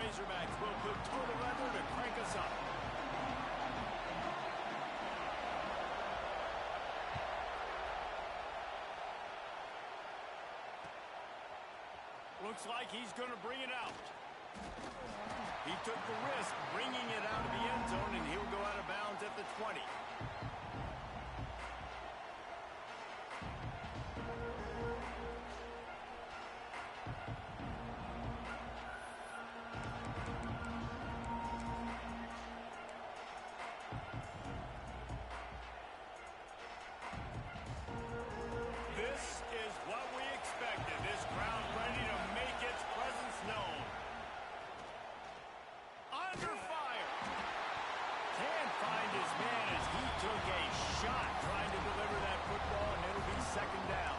Razorbacks will put total leather to crank us up. Looks like he's going to bring it out. He took the risk bringing it out of the end zone, and he'll go out of bounds at the 20. This is what we expected. This crowd ready to make its presence known. Under fire. Can't find his man as he took a shot trying to deliver that football, and it'll be second down.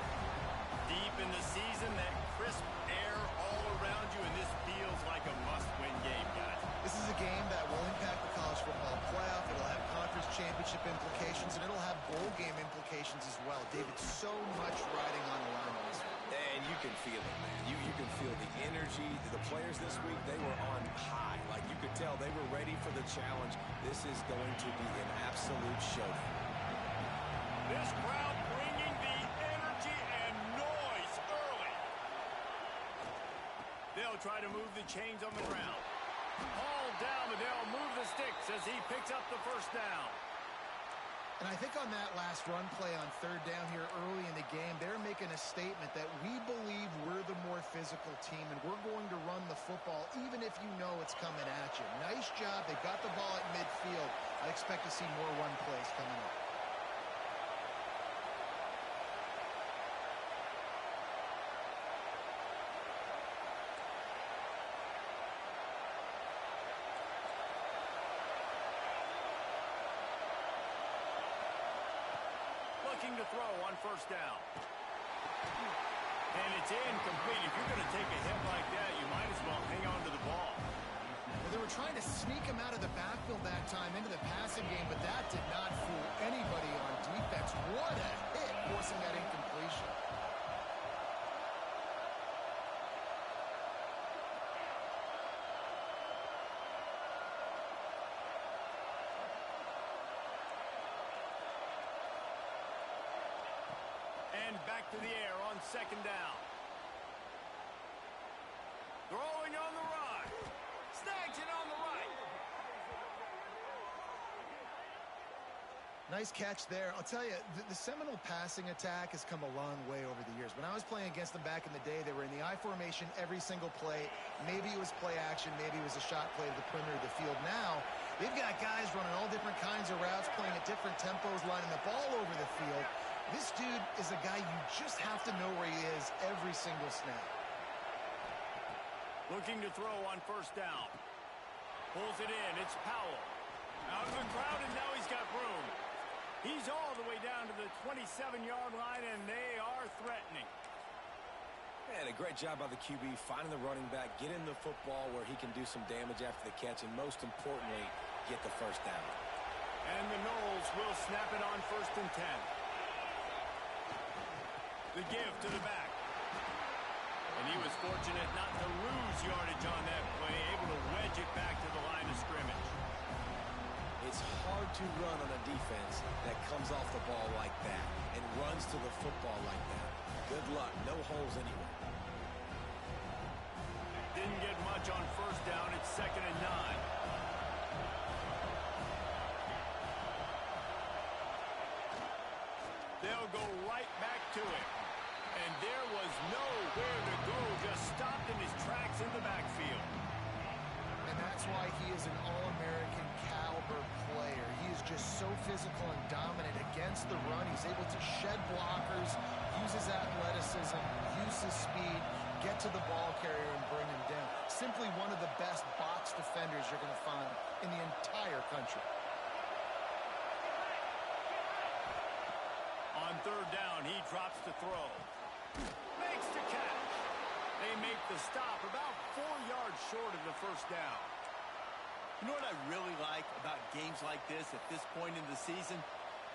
Deep in the season, that crisp air all around you, and this feels like a must-win game, guys. This is a game that will impact the college football playoff. It'll have conference championship implications, and it'll have bowl game implications as well. David, so much riding on the line on this one. And you can feel it, man. You can feel the energy. The players this week, they were on high. Like, you could tell they were ready for the challenge. This is going to be an absolute showdown. This crowd bringing the energy and noise early. They'll try to move the chains on the ground. Hauled down, but they'll move the sticks as he picks up the first down. And I think on that last run play on third down here early in the game, they're making a statement that we believe we're the more physical team, and we're going to run the football even if you know it's coming at you. Nice job. They got the ball at midfield. I expect to see more run plays coming up. Looking to throw on first down. And it's incomplete. If you're going to take a hit like that, you might as well hang on to the ball. Well, they were trying to sneak him out of the backfield that time into the passing game, but that did not fool anybody on defense. What a hit, forcing that incompletion. And back to the air on second down. Throwing on the run. Snags it on the right. Nice catch there. I'll tell you, the Seminole passing attack has come a long way over the years. When I was playing against them back in the day, they were in the I formation every single play. Maybe it was play action. Maybe it was a shot play to the perimeter of the field. Now, they've got guys running all different kinds of routes, playing at different tempos, lining the ball over the field. This dude is a guy you just have to know where he is every single snap. Looking to throw on first down. Pulls it in. It's Powell. Out of the crowd, and now he's got room. He's all the way down to the 27-yard line, and they are threatening. Man, a great job by the QB finding the running back, getting the football where he can do some damage after the catch, and most importantly, get the first down. And the Noles will snap it on first and 10. The give to the back. And he was fortunate not to lose yardage on that play, able to wedge it back to the line of scrimmage. It's hard to run on a defense that comes off the ball like that and runs to the football like that. Good luck. No holes anywhere. Didn't get much on first down. It's second and 9. They'll go right back to it. And there was nowhere to go, just stopped in his tracks in the backfield. And that's why he is an All-American caliber player. He is just so physical and dominant against the run. He's able to shed blockers, use his athleticism, use his speed, get to the ball carrier and bring him down. Simply one of the best box defenders you're going to find in the entire country. On third down, he drops to throw. Makes the catch. They make the stop about 4 yards short of the first down. You know what I really like about games like this at this point in the season?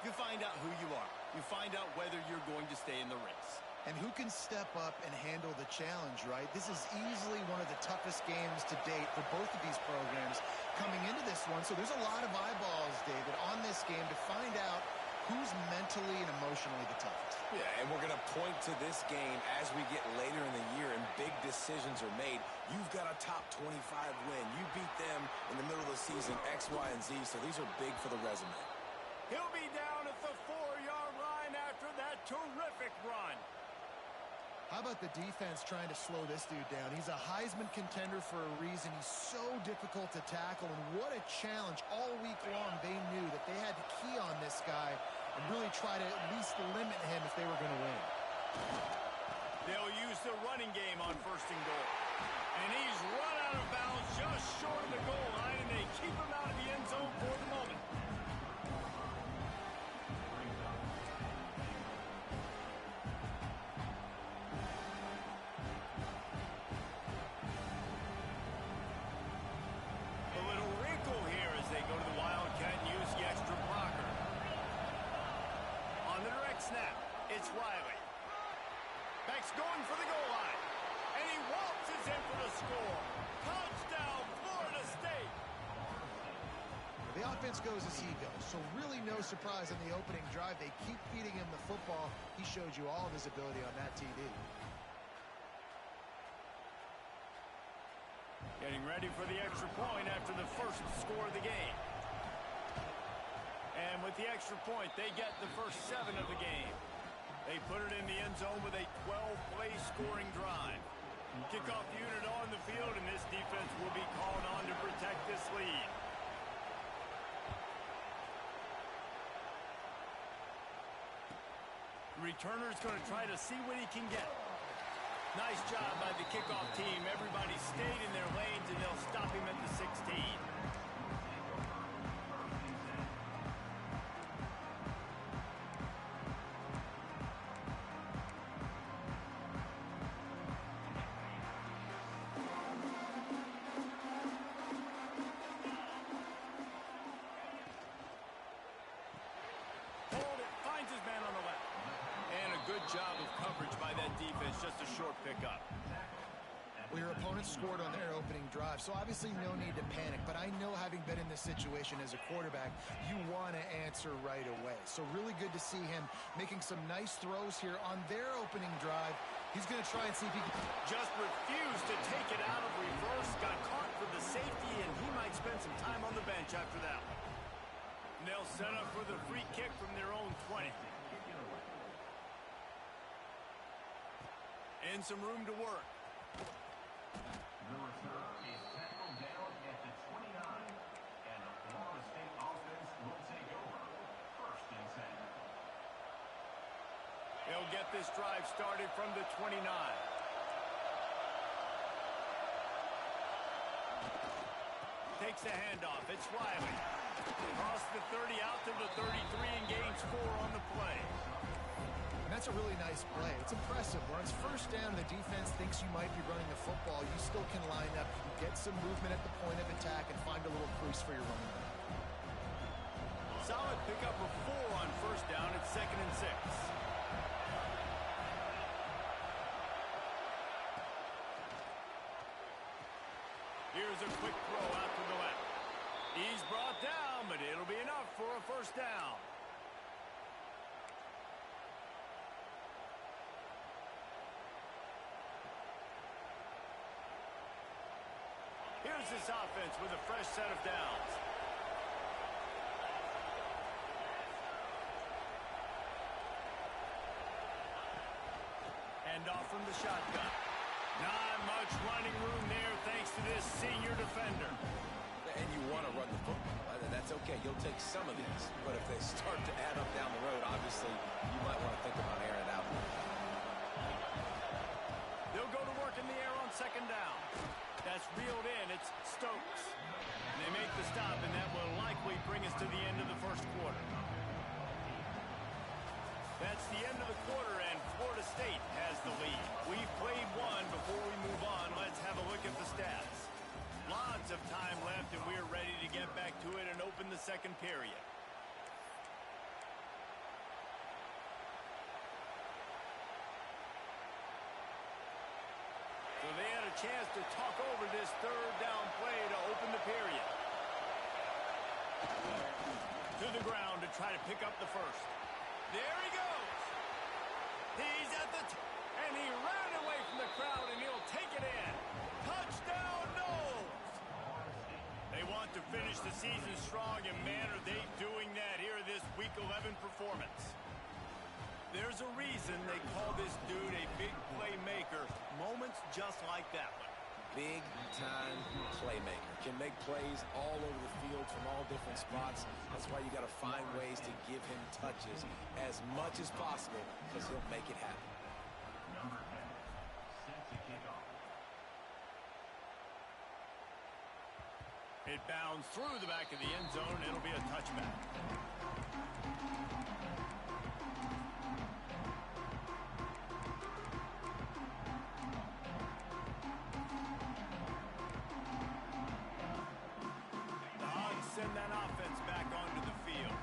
You find out who you are. You find out whether you're going to stay in the race. And who can step up and handle the challenge, right? This is easily one of the toughest games to date for both of these programs coming into this one. So there's a lot of eyeballs, David, on this game to find out who's mentally and emotionally the toughest. Yeah, and we're going to point to this game as we get later in the year and big decisions are made. You've got a top 25 win. You beat them in the middle of the season, X, Y, and Z, so these are big for the resume. He'll be down at the 4-yard line after that terrific run. How about the defense trying to slow this dude down? He's a Heisman contender for a reason. He's so difficult to tackle, and what a challenge. All week long, they knew that they had to key on this guy and really try to at least limit him if they were going to win. They'll use the running game on 1st and goal. And he's run out of bounds just short of the goal line, and they keep him out of the end zone for the moment. Snap. It's Riley. Beck's going for the goal line. And he waltzes in for the score. Touchdown, Florida State. The offense goes as he goes, so really no surprise on the opening drive. They keep feeding him the football. He showed you all of his ability on that TD. Getting ready for the extra point after the first score of the game. And with the extra point, they get the first 7 of the game. They put it in the end zone with a 12-play scoring drive. Kickoff unit on the field, and this defense will be called on to protect this lead. The returner's going to try to see what he can get. Nice job by the kickoff team. Everybody stayed in their lanes, and they'll stop him at the 16. Job of coverage by that defense, just a short pickup. Well, your opponent scored on their opening drive, so obviously no need to panic, but I know having been in this situation as a quarterback, you want to answer right away. So really good to see him making some nice throws here on their opening drive. He's going to try and see if he can... Just refused to take it out of reverse, got caught for the safety, and he might spend some time on the bench after that one. And they'll set up for the free kick from their own 20. And some room to work. The return is tackled down at the 29, and the Florida State offense will take over 1st and 10. They'll get this drive started from the 29. Takes the handoff. It's Riley. Across the 30 out to the 33 and gains 4 on the play. That's a really nice play. It's impressive. When it's 1st down, the defense thinks you might be running the football. You still can line up, you can get some movement at the point of attack, and find a little crease for your running back. Solid pickup of 4 on 1st down. It's 2nd and 6. Here's a quick throw out to the left. He's brought down, but it'll be enough for a 1st down. Here's this offense with a fresh set of downs. Hand off from the shotgun. Not much running room there thanks to this senior defender. And you want to run the football. That's okay. You'll take some of these. But if they start to add up down the road, obviously, you might want to think about airing it out. They'll go to work in the air on 2nd down. That's reeled in. It's Stokes. And they make the stop, and that will likely bring us to the end of the 1st quarter. That's the end of the quarter, and Florida State has the lead. We've played one. Before we move on, let's have a look at the stats. Lots of time left, and we're ready to get back to it and open the 2nd period. chance to talk over this third down play to open the period. To the ground to try to pick up the first. There he goes. He's at the and he ran away from the crowd, and he'll take it in. Touchdown, Knowles! They want to finish the season strong, and man, are they doing that here in this Week 11 performance. There's a reason they call this dude a big playmaker. Moments just like that one. Big-time playmaker. Can make plays all over the field from all different spots. That's why you got to find ways to give him touches as much as possible, because he'll make it happen. Number 10, set to kick off. It bounds through the back of the end zone. It'll be a touchback. The Hogs send that offense back onto the field.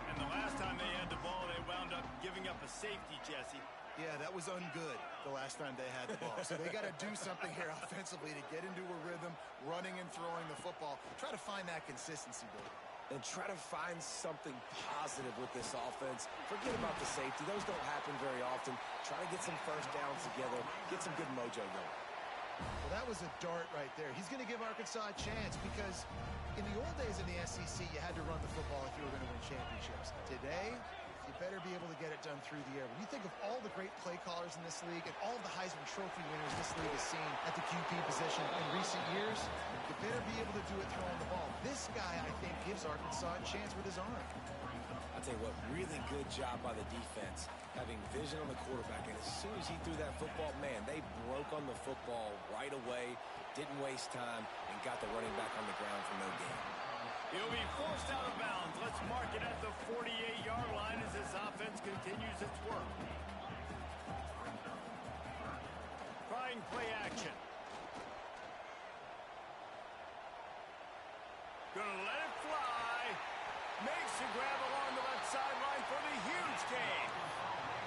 And the last time they had the ball, they wound up giving up a safety, Jesse. Yeah, that was ungood the last time they had the ball. So they got to do something here offensively to get into a rhythm, running and throwing the football. Try to find that consistency, Bill. And try to find something positive with this offense. Forget about the safety. Those don't happen very often. Try to get some first downs together. Get some good mojo going. Well, that was a dart right there. He's going to give Arkansas a chance because in the old days in the SEC, you had to run the football if you were going to win championships. Today, you better be able to get it done through the air. When you think of all the great play callers in this league and all of the Heisman Trophy winners this league has seen at the QB position in recent years, you better be able to do it throwing the ball. This guy, I think, gives Arkansas a chance with his arm. I'll tell you what, really good job by the defense, having vision on the quarterback. And as soon as he threw that football, man, they broke on the football right away, didn't waste time, and got the running back on the ground for no gain. He'll be forced out of bounds. Let's mark it at the 48-yard line as this offense continues its work. Trying play action. Gonna let it fly. Makes a grab along the left sideline for the huge gain.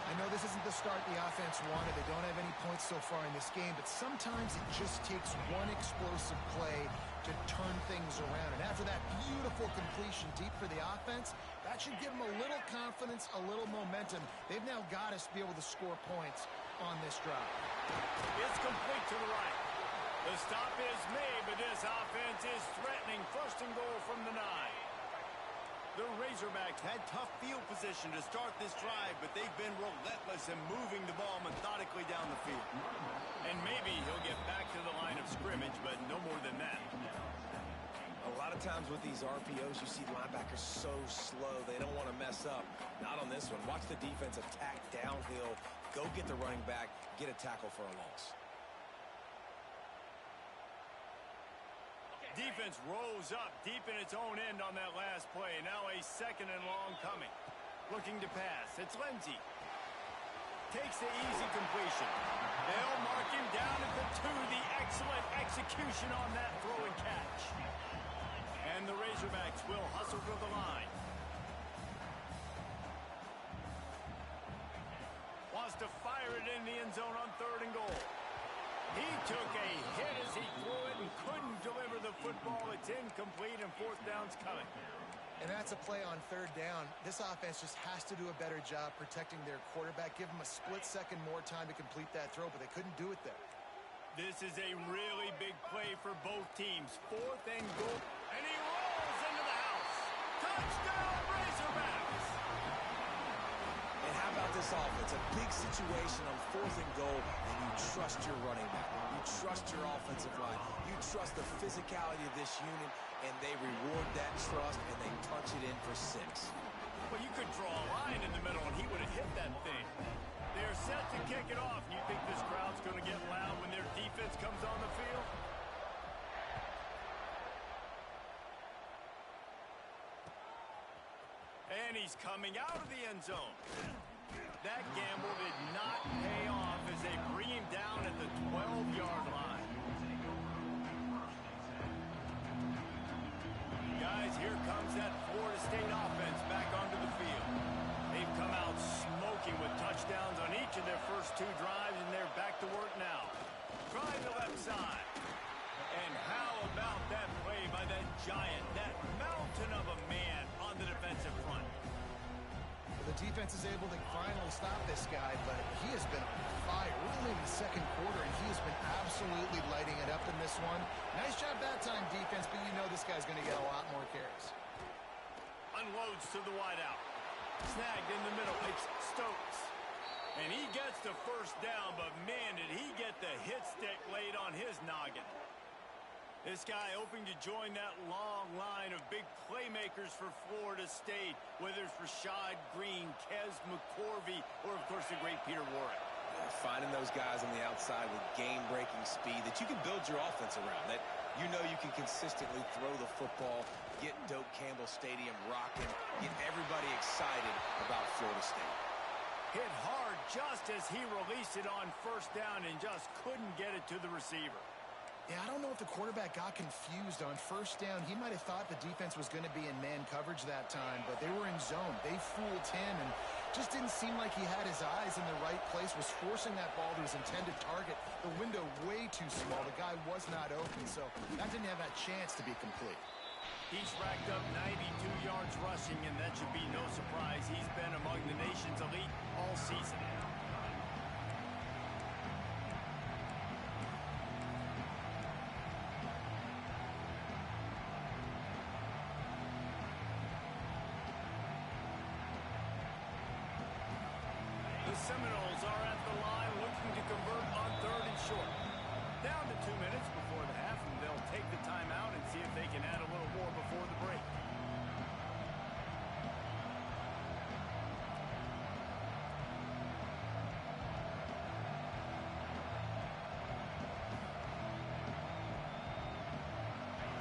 I know this isn't the start the offense wanted. They don't have any points so far in this game, but sometimes it just takes one explosive play to turn things around. And after that beautiful completion deep for the offense, that should give them a little confidence, a little momentum. They've now got to be able to score points on this drive. It's complete to the right. The stop is made, but this offense is threatening. First and goal from the 9. The Razorbacks had tough field position to start this drive, but they've been relentless in moving the ball methodically down the field. And maybe he'll get back to the line of scrimmage, but no more than that. A lot of times with these RPOs, you see linebackers so slow, they don't want to mess up. Not on this one. Watch the defense attack downhill, go get the running back, get a tackle for a loss. Defense rolls up deep in its own end on that last play. Now a second and long coming. Looking to pass. It's Lindsey. Takes the easy completion. They'll mark him down at the 2. The excellent execution on that throw and catch. And the Razorbacks will hustle to the line. Wants to fire it in the end zone on 3rd and goal. He took a hit as he threw it and couldn't deliver the football. It's incomplete, and 4th down's coming. And that's a play on 3rd down. This offense just has to do a better job protecting their quarterback. Give him a split second more time to complete that throw, but they couldn't do it there. This is a really big play for both teams. 4th and goal. And he rolls into the house. Touchdown, Razorbacks! And how about this offense? A big situation on 4th and goal, and you trust your running back. You trust your offensive line. You trust the physicality of this unit, and they reward that trust, and they punch it in for 6. Well, you could draw a line in the middle, and he would have hit that thing. They're set to kick it off. You think this crowd's going to get loud when their defense comes on the field? And he's coming out of the end zone. That gamble did not pay off as they bring him down at the 12-yard line. Guys, here comes that Florida State offense back onto the field. They've come out smoking with touchdowns on each of their first 2 drives, and they're back to work now. Trying the left side. giant, that mountain of a man on the defensive front. The defense is able to finally stop this guy, but he has been on fire. We're only in the second quarter, and he has been absolutely lighting it up in this one. Nice job that time, defense, but you know this guy's going to get a lot more carries. Unloads to the wideout. Snagged in the middle. It's Stokes. And he gets the first down, but man, did he get the hit stick laid on his noggin. This guy hoping to join that long line of big playmakers for Florida State, whether it's Rashad Green, Kez McCorvey, or, of course, the great Peter Warrick. Finding those guys on the outside with game-breaking speed that you can build your offense around, that you know you can consistently throw the football, get Doak Campbell Stadium rocking, get everybody excited about Florida State. Hit hard just as he released it on first down and just couldn't get it to the receiver. Yeah, I don't know if the quarterback got confused on first down. He might have thought the defense was going to be in man coverage that time, but they were in zone. They fooled him and just didn't seem like he had his eyes in the right place, was forcing that ball to his intended target. The window way too small. The guy was not open, so that didn't have that chance to be complete. He's racked up 92 yards rushing, and that should be no surprise. He's been among the nation's elite all season. The Seminoles are at the line looking to convert on 3rd and short. Down to 2 minutes before the half, and they'll take the timeout and see if they can add a little more before the break.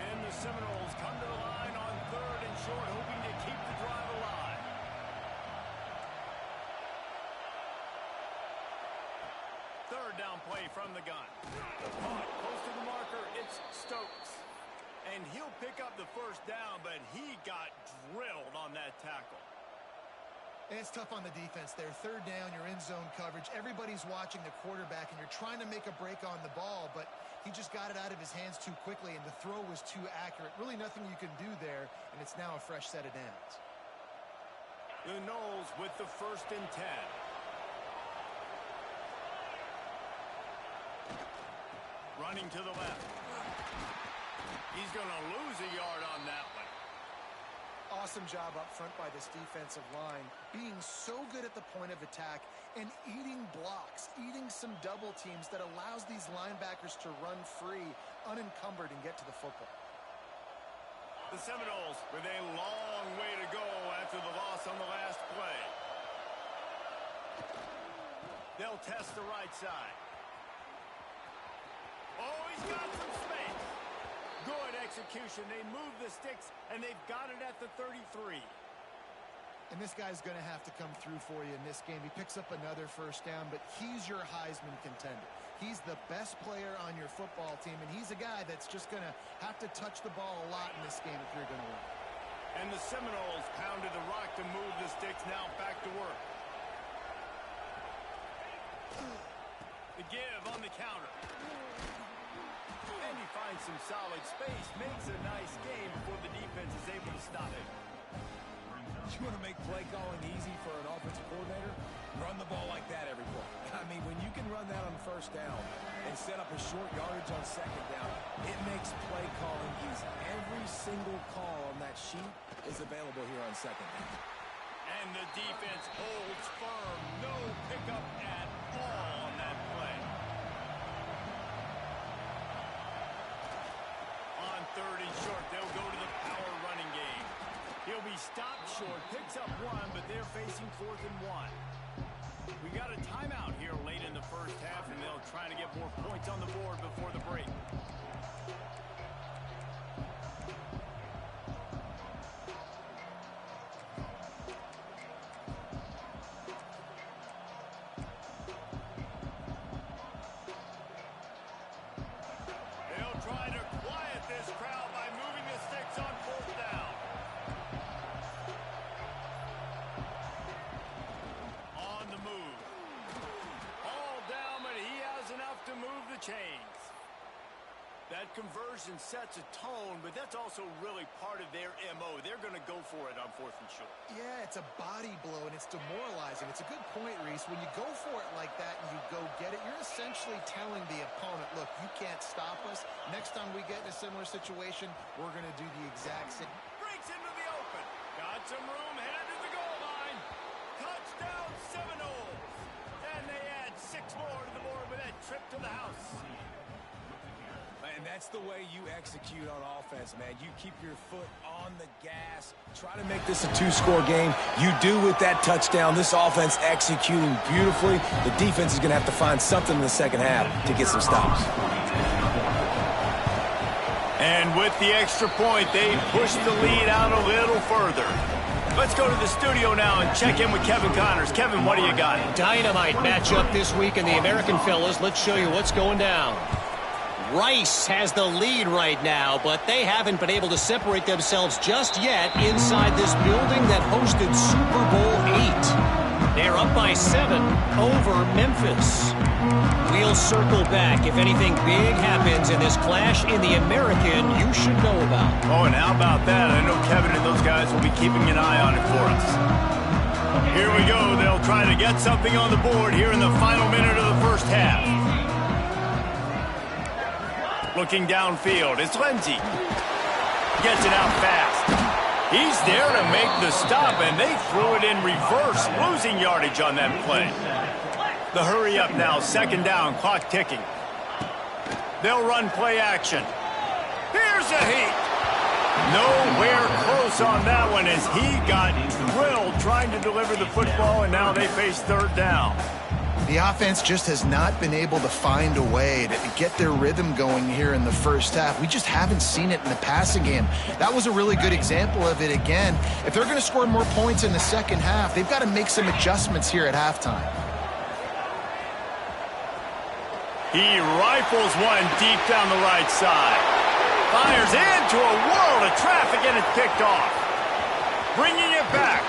And the Seminoles come to the line on 3rd and short, hoping to keep the drive alive. Third down play from the gun. Caught close to the marker, it's Stokes. And he'll pick up the first down, but he got drilled on that tackle. And it's tough on the defense there. Third down, you're in zone coverage. Everybody's watching the quarterback, and you're trying to make a break on the ball, but he just got it out of his hands too quickly, and the throw was too accurate. Really nothing you can do there, and it's now a fresh set of downs. The Noles with the 1st and 10. Running to the left. He's going to lose a yard on that one. Awesome job up front by this defensive line, being so good at the point of attack and eating blocks, eating some double teams that allows these linebackers to run free, unencumbered, and get to the football. The Seminoles with a long way to go after the loss on the last play. They'll test the right side. Oh, he's got some space. Good execution. They move the sticks, and they've got it at the 33. And this guy's going to have to come through for you in this game. He picks up another first down, but he's your Heisman contender. He's the best player on your football team, and he's a guy that's just going to have to touch the ball a lot in this game if you're going to win. And the Seminoles pounded the rock to move the sticks. Now back to work. The give on the counter. And he finds some solid space, makes a nice game before the defense is able to stop it. You want to make play calling easy for an offensive coordinator? Run the ball like that every play. I mean, when you can run that on first down and set up a short yardage on second down, it makes play calling easy. Every single call on that sheet is available here on second down. And the defense holds firm. No pickup at all on that play. On 3rd and short, they'll go to the power running game. He'll be stopped short, picks up one, but they're facing 4th and 1. We got a timeout here late in the first half, and they'll try to get more points on the board before the break. They'll try to quiet this crowd by moving the sticks on 4th down. On the move. All down, but he has enough to move the chains. That conversion sets a tone, but that's also really part of their MO. They're going to go for it on 4th and short. Yeah, it's a body blow, and it's demoralizing. It's a good point, Reese. When you go for it like that and you go get it, you're essentially telling the opponent, look, you can't stop us. Next time we get in a similar situation, we're going to do the exact same. Breaks into the open. Got some room, headed to the goal line. Touchdown Seminoles. And they add 6 more to the board with that trip to the house. And that's the way you execute on offense, man. You keep your foot on the gas. Try to make this a 2-score game. You do with that touchdown. This offense executing beautifully. The defense is going to have to find something in the second half to get some stops. And with the extra point, they push the lead out a little further. Let's go to the studio now and check in with Kevin Connors. Kevin, what do you got? Dynamite matchup this week in the American, fellas. Let's show you what's going down. Rice has the lead right now, but they haven't been able to separate themselves just yet inside this building that hosted Super Bowl 8. They're up by 7 over Memphis. We'll circle back. If anything big happens in this clash in the American, you should know about. Oh, and how about that? I know Kevin and those guys will be keeping an eye on it for us. Here we go. They'll try to get something on the board here in the final minute of the first half. Looking downfield, it's Lindsey. Gets it out fast. He's there to make the stop, and they threw it in reverse, losing yardage on that play. The hurry up now, 2nd down, clock ticking. They'll run play action. Here's a heat. Nowhere close on that one as he got drilled trying to deliver the football, and now they face 3rd down. The offense just has not been able to find a way to get their rhythm going here in the first half. We just haven't seen it in the passing game. That was a really good example of it again. If they're going to score more points in the second half, they've got to make some adjustments here at halftime. He rifles one deep down the right side. Fires into a world of traffic, and it's picked off. Bringing it back.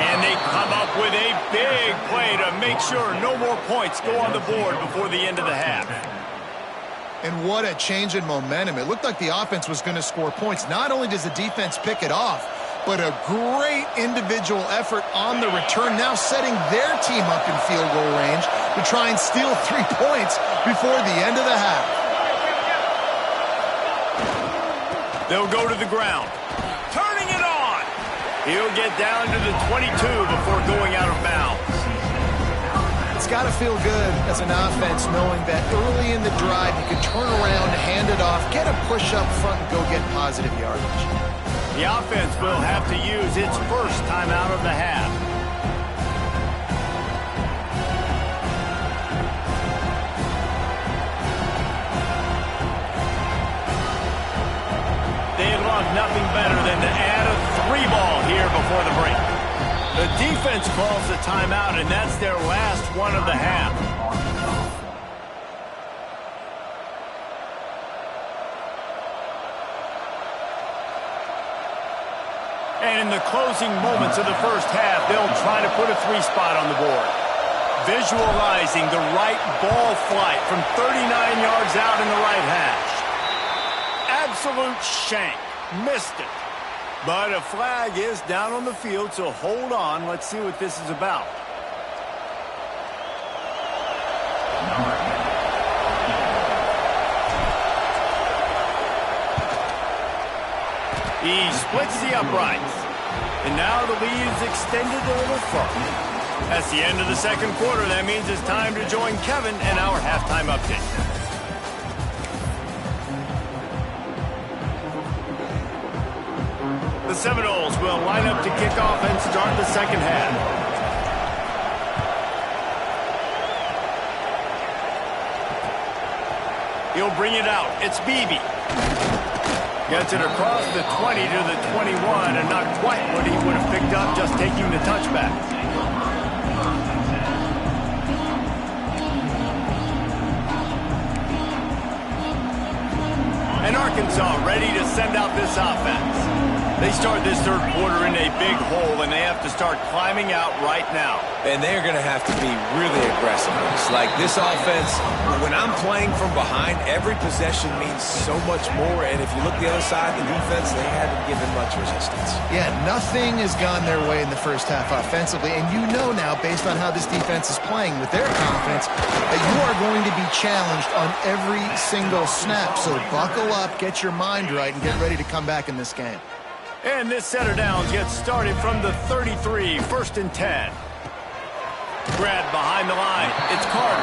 And they come up with a big play to make sure no more points go on the board before the end of the half. And what a change in momentum. It looked like the offense was going to score points. Not only does the defense pick it off, but a great individual effort on the return, now setting their team up in field goal range to try and steal 3 points before the end of the half. They'll go to the ground. Turning it on. He'll get down to the 22 before going out of bounds. It's got to feel good as an offense knowing that early in the drive you can turn around, hand it off, get a push up front, and go get positive yardage. The offense will have to use its first timeout of the half. They'd love nothing better than to add a 3-ball here before the break. The defense calls the timeout, and that's their last one of the half. And in the closing moments of the first half, they'll try to put a 3-spot on the board. Visualizing the right ball flight from 39 yards out in the right hash. Absolute shank. Missed it. But a flag is down on the field, so hold on. Let's see what this is about. He splits the uprights. And now the lead is extended a little further. That's the end of the second quarter. That means it's time to join Kevin and our halftime update. The Seminoles will line up to kick off and start the second half. He'll bring it out. It's Beebe. Gets it across the 20 to the 21, and not quite what he would have picked up just taking the touchback. And Arkansas ready to send out this offense. They start this third quarter in a big hole, and they have to start climbing out right now. And they're going to have to be really aggressive. It's like this offense, when I'm playing from behind, every possession means so much more. And if you look the other side of the defense, they haven't given much resistance. Yeah, nothing has gone their way in the first half offensively. And you know now, based on how this defense is playing with their confidence, that you are going to be challenged on every single snap. So buckle up, get your mind right, and get ready to come back in this game. And this set of downs gets started from the 33, 1st and 10. Grab behind the line. It's Carter.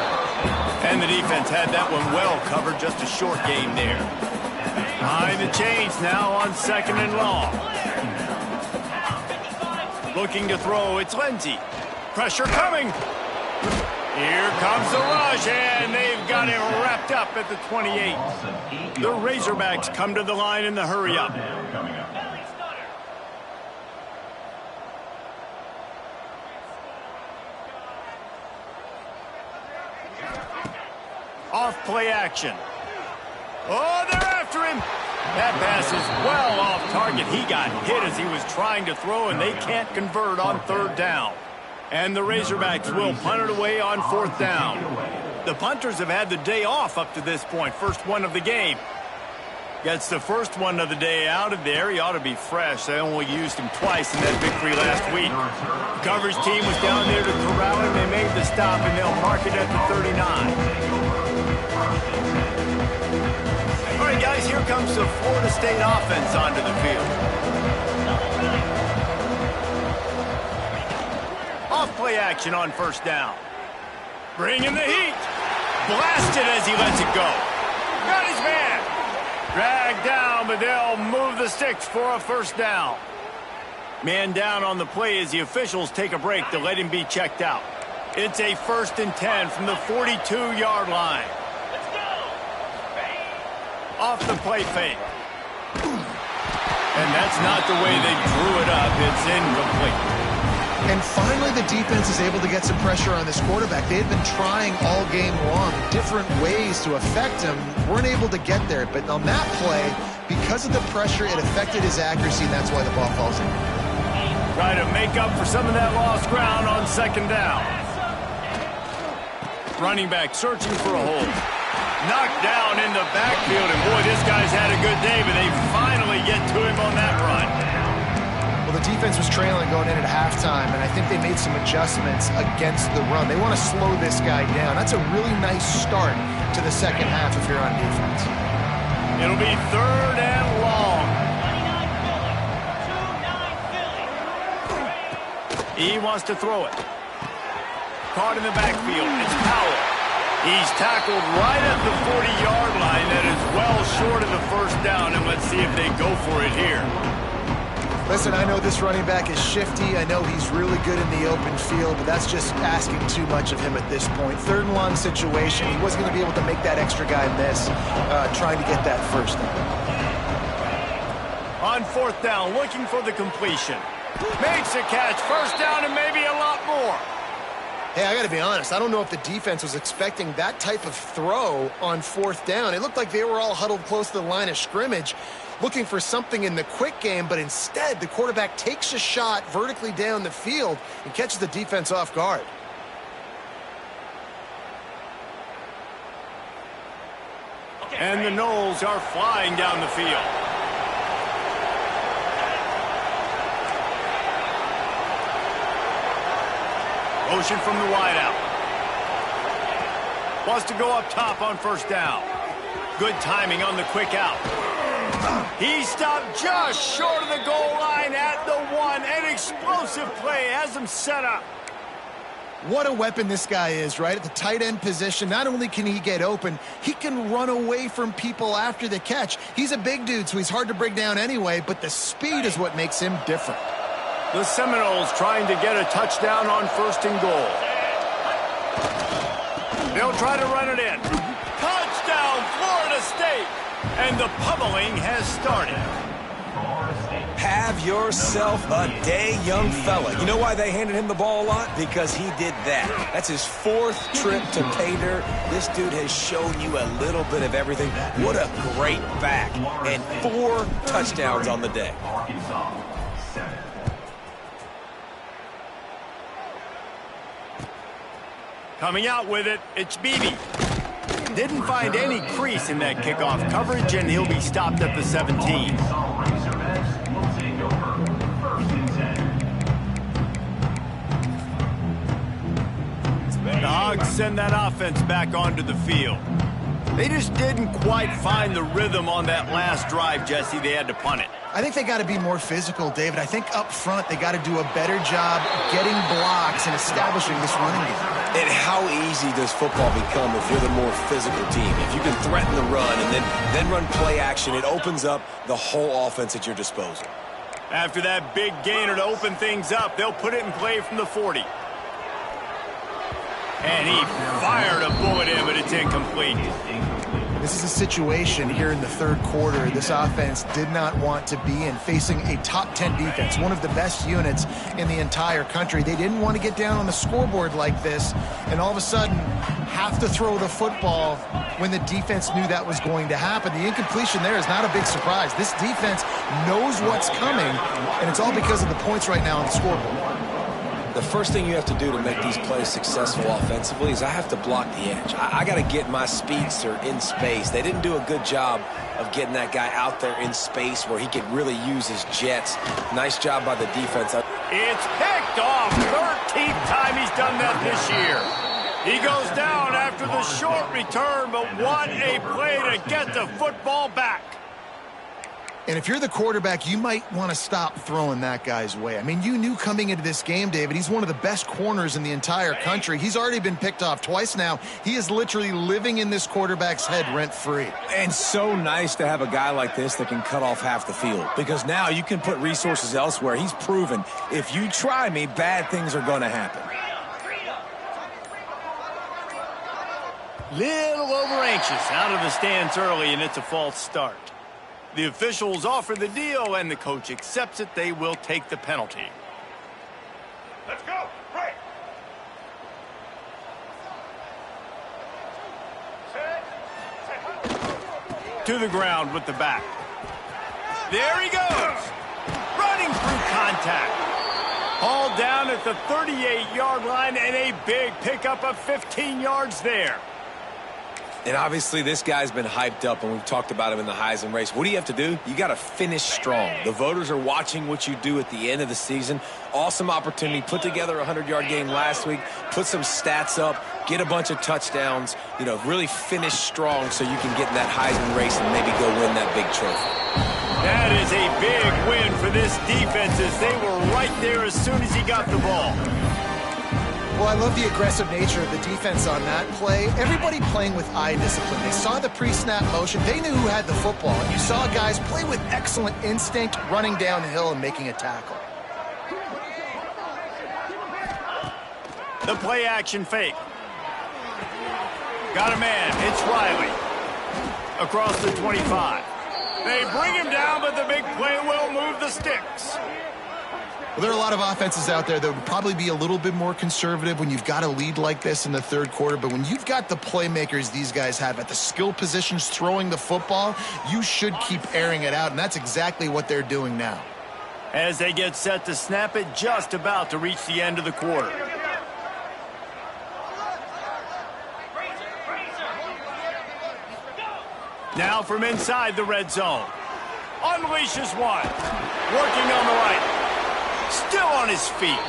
And the defense had that one well covered. Just a short game there. Behind the chains now on 2nd and long. Looking to throw. It's Lindsey. Pressure coming. Here comes the rush, and they've got it wrapped up at the 28. The Razorbacks come to the line in the hurry-up. Off play action. Oh, they're after him. That pass is well off target. He got hit as he was trying to throw, and they can't convert on 3rd down. And the Razorbacks will punt it away on 4th down. The punters have had the day off up to this point. First one of the game. Gets the first one of the day out of there. He ought to be fresh. They only used him twice in that victory last week. Coverage team was down there to corral him. They made the stop, and they'll mark it at the 39. All right, guys, here comes the Florida State offense onto the field. Off-play action on 1st down. Bringing the heat. Blasted as he lets it go. Got his man. Dragged down, but they'll move the sticks for a 1st down. Man down on the play as the officials take a break to let him be checked out. It's a 1st and 10 from the 42-yard line. Off the play fake. And that's not the way they drew it up. It's incomplete. And finally, the defense is able to get some pressure on this quarterback. They had been trying all game long different ways to affect him. Weren't able to get there. But on that play, because of the pressure, it affected his accuracy, and that's why the ball falls in. Try to make up for some of that lost ground on 2nd down. Running back searching for a hole. Knocked down in the backfield, and boy, this guy's had a good day, but they finally get to him on that run. Well, the defense was trailing going in at halftime, and I think they made some adjustments against the run. They want to slow this guy down. That's a really nice start to the second half if you're on defense. It'll be 3rd and long. He wants to throw it. Caught in the backfield. It's Powell. He's tackled right at the 40-yard line. That is well short of the 1st down, and let's see if they go for it here. Listen, I know this running back is shifty. I know he's really good in the open field, but that's just asking too much of him at this point. 3rd and long situation. He wasn't going to be able to make that extra guy miss, trying to get that 1st down. On 4th down, looking for the completion. Makes a catch. 1st down and maybe a lot more. Hey, I got to be honest. I don't know if the defense was expecting that type of throw on 4th down. It looked like they were all huddled close to the line of scrimmage, looking for something in the quick game, but instead the quarterback takes a shot vertically down the field and catches the defense off guard. And the Noles are flying down the field. Motion from the wideout. Wants to go up top on 1st down. Good timing on the quick out. He stopped just short of the goal line at the 1. An explosive play has him set up. What a weapon this guy is, right? At the tight end position, not only can he get open, he can run away from people after the catch. He's a big dude, so he's hard to break down anyway, but the speed is what makes him different. The Seminoles trying to get a touchdown on 1st and goal. They'll try to run it in. Touchdown, Florida State! And the pummeling has started. Have yourself a day, young fella. You know why they handed him the ball a lot? Because he did that. That's his 4th trip to pay dirt. This dude has shown you a little bit of everything. What a great back. And 4 touchdowns on the day. Coming out with it, it's Beebe. Didn't find any crease in that kickoff coverage, and he'll be stopped at the 17. The Hogs send that offense back onto the field. They just didn't quite find the rhythm on that last drive, Jesse. They had to punt it. I think they got to be more physical, David. I think up front they got to do a better job getting blocks and establishing this running game. And how easy does football become if you're the more physical team? If you can threaten the run and then run play action, it opens up the whole offense at your disposal. After that big gainer to open things up, they'll put it in play from the 40. And he fired a bullet in, but it's incomplete. This is a situation here in the 3rd quarter this offense did not want to be in, facing a top 10 defense, one of the best units in the entire country. They didn't want to get down on the scoreboard like this and all of a sudden have to throw the football when the defense knew that was going to happen. The incompletion there is not a big surprise. This defense knows what's coming, and it's all because of the points right now on the scoreboard. The first thing you have to do to make these plays successful offensively is I have to block the edge. I got to get my speedster in space. They didn't do a good job of getting that guy out there in space where he could really use his jets. Nice job by the defense. It's picked off. 13th time he's done that this year. He goes down after the short return, but what a play to get the football back. And if you're the quarterback, you might want to stop throwing that guy's way. I mean, you knew coming into this game, David, he's one of the best corners in the entire country. He's already been picked off twice now. He is literally living in this quarterback's head rent-free. And so nice to have a guy like this that can cut off half the field, because now you can put resources elsewhere. He's proven if you try me, bad things are going to happen. Little over-anxious out of the stance early, and it's a false start. The officials offer the deal, and the coach accepts it. They will take the penalty. Let's go. Right. To the ground with the back. There he goes. Running through contact. Hauled down at the 38-yard line, and a big pickup of 15 yards there. And obviously this guy's been hyped up, and we've talked about him in the Heisman race. What do you have to do? You got to finish strong. The voters are watching what you do at the end of the season. Awesome opportunity. Put together a 100-yard game last week. Put some stats up. Get a bunch of touchdowns. You know, really finish strong so you can get in that Heisman race and maybe go win that big trophy. That is a big win for this defense, as they were right there as soon as he got the ball. Well, I love the aggressive nature of the defense on that play. Everybody playing with eye discipline. They saw the pre-snap motion. They knew who had the football. And you saw guys play with excellent instinct, running downhill and making a tackle. The play action fake. Got a man. It's Riley. Across the 25. They bring him down, but the big play will move the sticks. Well, there are a lot of offenses out there that would probably be a little bit more conservative when you've got a lead like this in the 3rd quarter. But when you've got the playmakers these guys have at the skill positions throwing the football, you should keep airing it out. And that's exactly what they're doing now. As they get set to snap it, just about to reach the end of the quarter. Now from inside the red zone. Unleashes one. Working on the right. Still on his feet.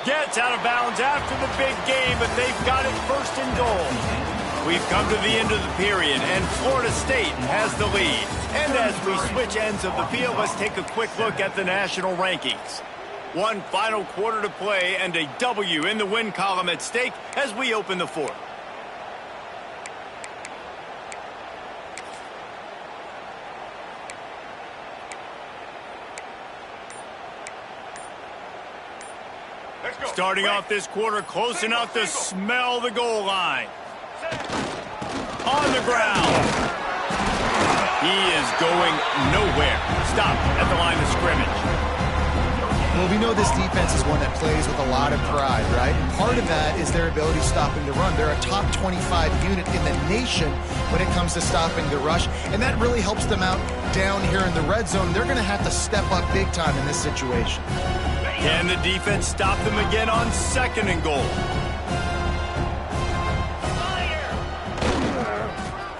Gets out of bounds after the big game, but they've got it 1st and goal. We've come to the end of the period, and Florida State has the lead. And as we switch ends of the field, let's take a quick look at the national rankings. One final quarter to play, and a W in the win column at stake as we open the 4th. Starting off this quarter close enough to smell the goal line. On the ground. He is going nowhere. Stop at the line of scrimmage. Well, we know this defense is one that plays with a lot of pride, right? And part of that is their ability stopping the run. They're a top 25 unit in the nation when it comes to stopping the rush, and that really helps them out down here in the red zone. They're going to have to step up big time in this situation. Can the defense stop them again on 2nd and goal?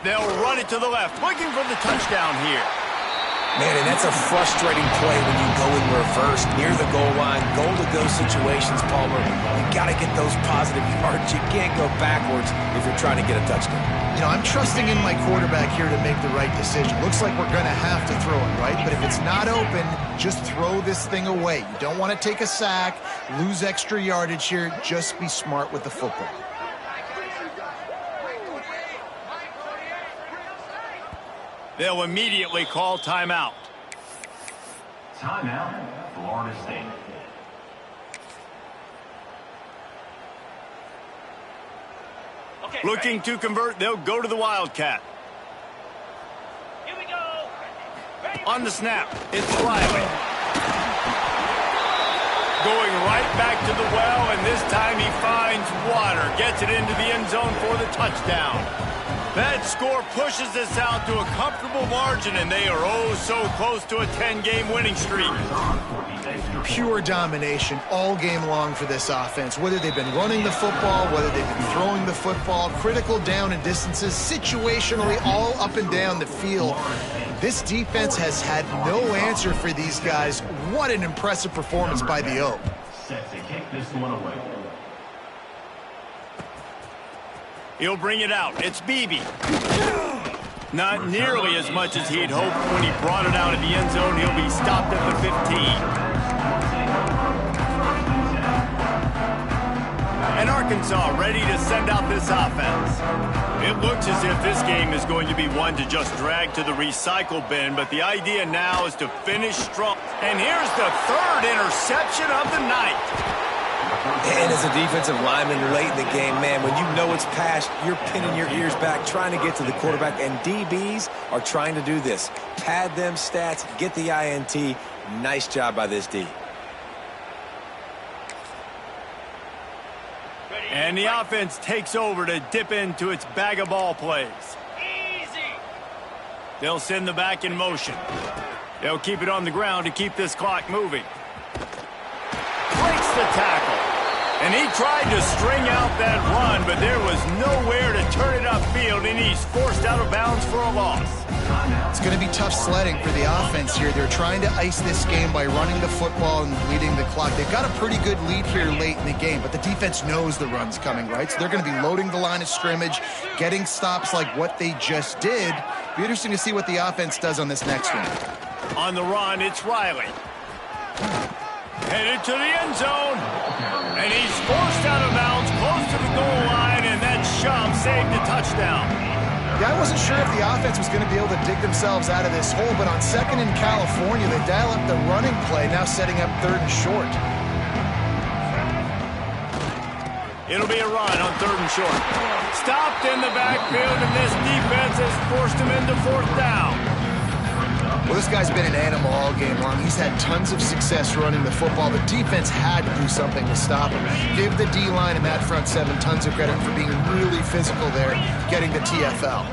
They'll run it to the left, looking for the touchdown here. Man, and that's a frustrating play when you go in reverse near the goal line, goal-to-go situations, Palmer. You got to get those positive yards. You can't go backwards if you're trying to get a touchdown. You know, I'm trusting in my quarterback here to make the right decision. Looks like we're going to have to throw it, right? But if it's not open, just throw this thing away. You don't want to take a sack, lose extra yardage here. Just be smart with the football. They'll immediately call timeout. Timeout, Florida State. Okay, looking to convert, they'll go to the Wildcat. Here we go. On the snap, it's Riley. Going right back to the well, and this time he finds water. Gets it into the end zone for the touchdown. That score pushes us out to a comfortable margin, and they are oh so close to a 10-game winning streak. Pure domination all game long for this offense. Whether they've been running the football, whether they've been throwing the football, critical down and distances, situationally all up and down the field. This defense has had no answer for these guys. What an impressive performance by the Oak. Set to kick this one away. He'll bring it out. It's Beebe. Not nearly as much as he'd hoped when he brought it out of the end zone. He'll be stopped at the 15. And Arkansas ready to send out this offense. It looks as if this game is going to be one to just drag to the recycle bin, but the idea now is to finish strong. And here's the 3rd interception of the night. And as a defensive lineman late in the game, man, when you know it's past, you're pinning your ears back, trying to get to the quarterback, and DBs are trying to do this. Pad them stats, get the INT. Nice job by this D. And the offense takes over to dip into its bag of ball plays. Easy. They'll send the back in motion. They'll keep it on the ground to keep this clock moving. Breaks the tackle. And he tried to string out that run, but there was nowhere to turn it upfield, and he's forced out of bounds for a loss. It's going to be tough sledding for the offense here. They're trying to ice this game by running the football and leading the clock. They've got a pretty good lead here late in the game, but the defense knows the run's coming, right? So they're going to be loading the line of scrimmage, getting stops like what they just did. Be interesting to see what the offense does on this next one. On the run, it's Riley. Headed to the end zone. And he's forced out of bounds close to the goal line, and that shove saved a touchdown. Yeah, I wasn't sure if the offense was going to be able to dig themselves out of this hole, but on 2nd in California, they dial up the running play, now setting up 3rd and short. It'll be a run on 3rd and short. Stopped in the backfield, and this defense has forced him into 4th down. Well, this guy's been an animal all game long. He's had tons of success running the football. The defense had to do something to stop him. Give the D-line and that front 7 tons of credit for being really physical there, getting the TFL.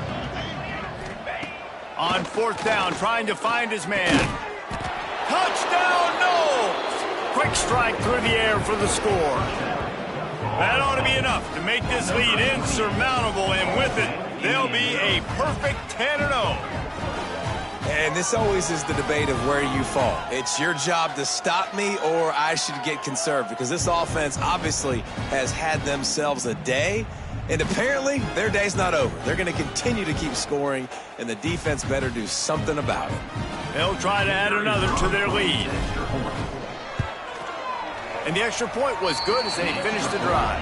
On 4th down, trying to find his man. Touchdown, Knowles! Quick strike through the air for the score. That ought to be enough to make this lead insurmountable, and with it, they'll be a perfect 10-0. And this always is the debate of where you fall. It's your job to stop me, or I should get conserved, because this offense obviously has had themselves a day, and apparently their day's not over. They're going to continue to keep scoring, and the defense better do something about it. They'll try to add another to their lead. And the extra point was good as they finished the drive.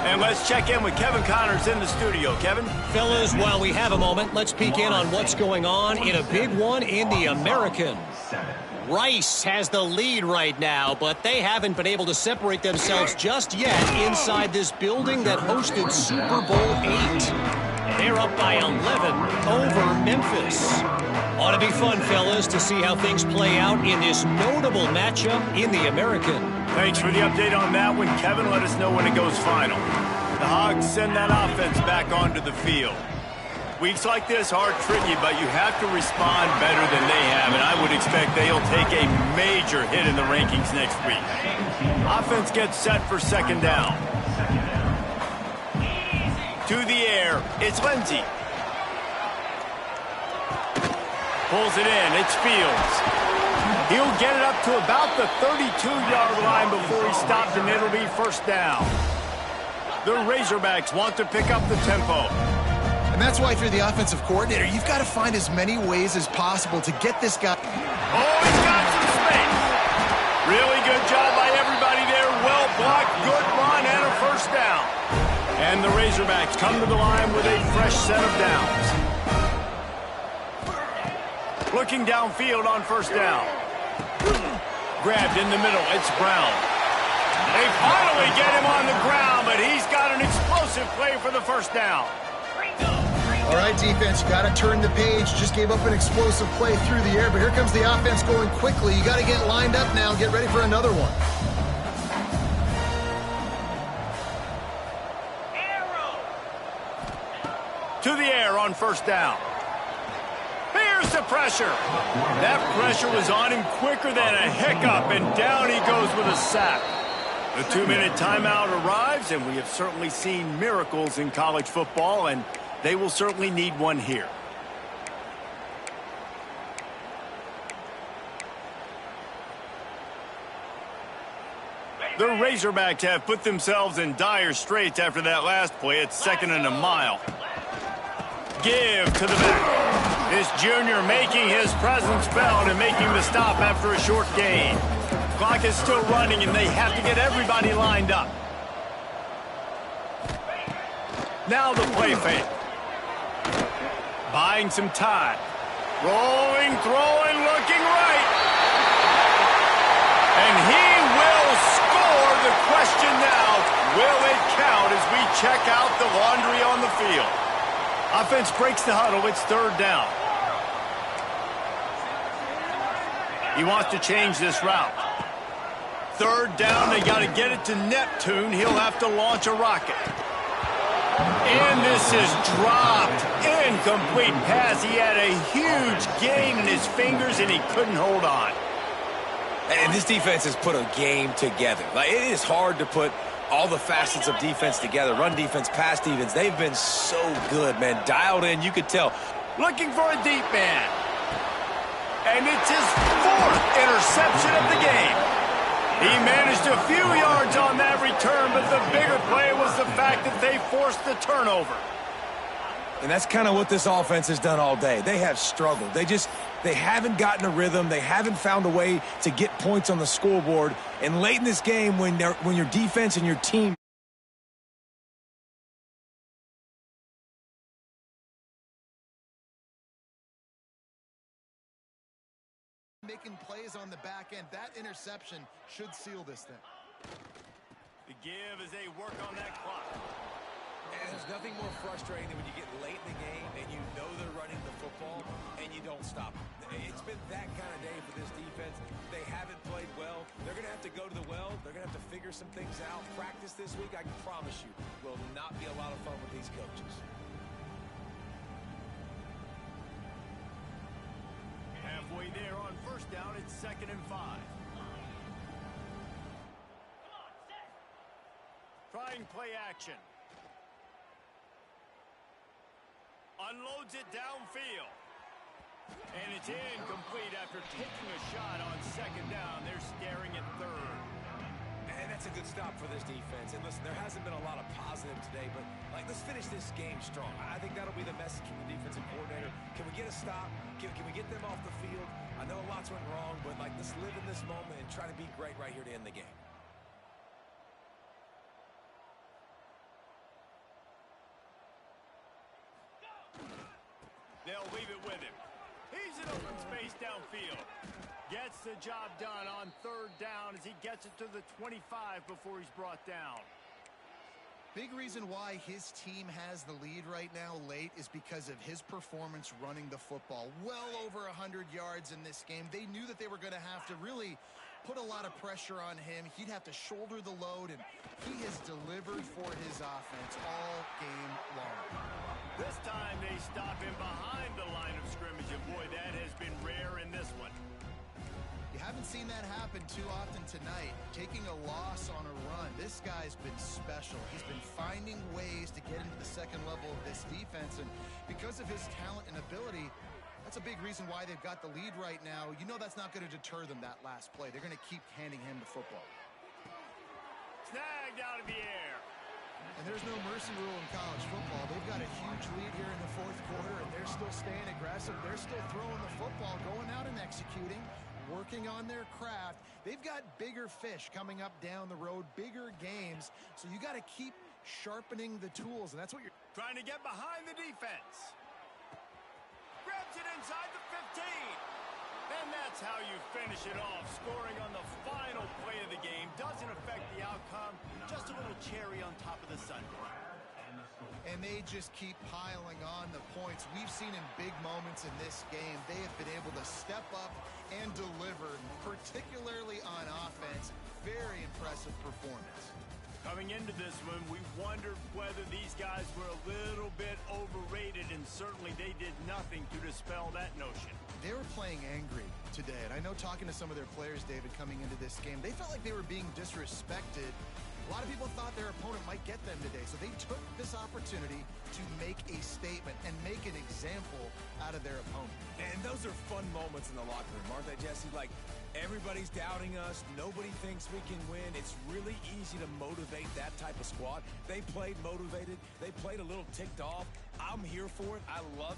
And let's check in with Kevin Connors in the studio. Kevin? Fellas, while we have a moment, let's peek in on what's going on in a big one in the American. Rice has the lead right now, but they haven't been able to separate themselves just yet inside this building that hosted Super Bowl VIII. They're up by 11 over Memphis. Ought to be fun, fellas, to see how things play out in this notable matchup in the American. Thanks for the update on that one, Kevin. Let us know when it goes final. The Hogs send that offense back onto the field. Weeks like this are tricky, but you have to respond better than they have, and I would expect they'll take a major hit in the rankings next week. Offense gets set for second down. To the air, it's Lindsey. Pulls it in, it's Fields. He'll get it up to about the 32-yard line before he stops, and it'll be first down. The Razorbacks want to pick up the tempo. And that's why if you're the offensive coordinator, you've got to find as many ways as possible to get this guy. Oh, he's got some space. Really good job by everybody there. Well blocked, good run, and a first down. And the Razorbacks come to the line with a fresh set of downs. Looking downfield on first down. Grabbed in the middle, it's Brown. They finally get him on the ground, but he's got an explosive play for the first down. All right, defense, you got to turn the page. Just gave up an explosive play through the air, but here comes the offense going quickly. You got to get lined up now and get ready for another one. To the air on first down. Here's the pressure. That pressure was on him quicker than a hiccup, and down he goes with a sack. The 2-minute timeout arrives, and we have certainly seen miracles in college football, and they will certainly need one here. The Razorbacks have put themselves in dire straits after that last play. It's second and a mile. Give to the back. This junior making his presence felt and making the stop after a short gain. Clock is still running, and they have to get everybody lined up. Now the play fake. Buying some time. Rolling, throwing, looking right. And he will score. The question now, will it count as we check out the laundry on the field? Offense breaks the huddle. It's third down. He wants to change this route. Third down, they got to get it to Neptune. He'll have to launch a rocket. And this is dropped. Incomplete pass. He had a huge gain in his fingers, and he couldn't hold on. And this defense has put a game together. Like, it is hard to put all the facets of defense together. Run defense, pass defense. They've been so good, man. Dialed in, you could tell. Looking for a deep man. And it's his fourth interception of the game. He managed a few yards on that return, but the bigger play was the fact that they forced the turnover. And that's kind of what this offense has done all day. They have struggled. They haven't gotten a rhythm. They haven't found a way to get points on the scoreboard. And late in this game, when your defense and your team making plays on the back end, that interception should seal this thing. The give as they work on that clock. And there's nothing more frustrating than when you get late in the game and you know they're running the football and you don't stop them. It's been that kind of day for this defense. They haven't played well. They're going to have to go to the well. They're going to have to figure some things out. Practice this week, I can promise you, will not be a lot of fun with these coaches. Halfway there on first down, it's 2nd and 5. Trying play action. Unloads it downfield. And it's incomplete after taking a shot on 2nd down. They're staring at 3rd. And that's a good stop for this defense. And listen, there hasn't been a lot of positive today, but let's finish this game strong. I think that'll be the message from the defensive coordinator. Can we get a stop? Can we get them off the field? I know lots went wrong, but let's live in this moment and try to be great right here to end the game. They'll leave it with him. He's in open space downfield. Gets the job done on 3rd down as he gets it to the 25 before he's brought down. Big reason why his team has the lead right now late is because of his performance running the football. Well over 100 yards in this game. They knew that they were going to have to really put a lot of pressure on him. He'd have to shoulder the load, and he has delivered for his offense all game long. This time they stop him behind the line of scrimmage, and boy, that has been rare in this one. You haven't seen that happen too often tonight. Taking a loss on a run. This guy's been special. He's been finding ways to get into the second level of this defense, and because of his talent and ability, that's a big reason why they've got the lead right now. You know that's not going to deter them, that last play. They're going to keep handing him the football. Snagged out of the air. And there's no mercy rule in college football. They've got a huge lead here in the fourth quarter, and they're still staying aggressive. They're still throwing the football, going out and executing, working on their craft. They've got bigger fish coming up down the road, bigger games, so you got to keep sharpening the tools, and that's what you're Trying to get behind the defense. Grabs it inside the 15. And that's how you finish it off. Scoring on the final play of the game doesn't affect the outcome. Just a little cherry on top of the sundae. And they just keep piling on the points. We've seen in big moments in this game, they have been able to step up and deliver, particularly on offense. Very impressive performance. Coming into this one, we wondered whether these guys were a little bit overrated, and certainly they did nothing to dispel that notion. They were playing angry today, and I know talking to some of their players, David, coming into this game, they felt like they were being disrespected. A lot of people thought their opponent might get them today, so they took this opportunity to make a statement and make an example out of their opponent. And those are fun moments in the locker room, aren't they, Jesse? Like, everybody's doubting us. Nobody thinks we can win. It's really easy to motivate that type of squad. They played motivated. They played a little ticked off. I'm here for it. I love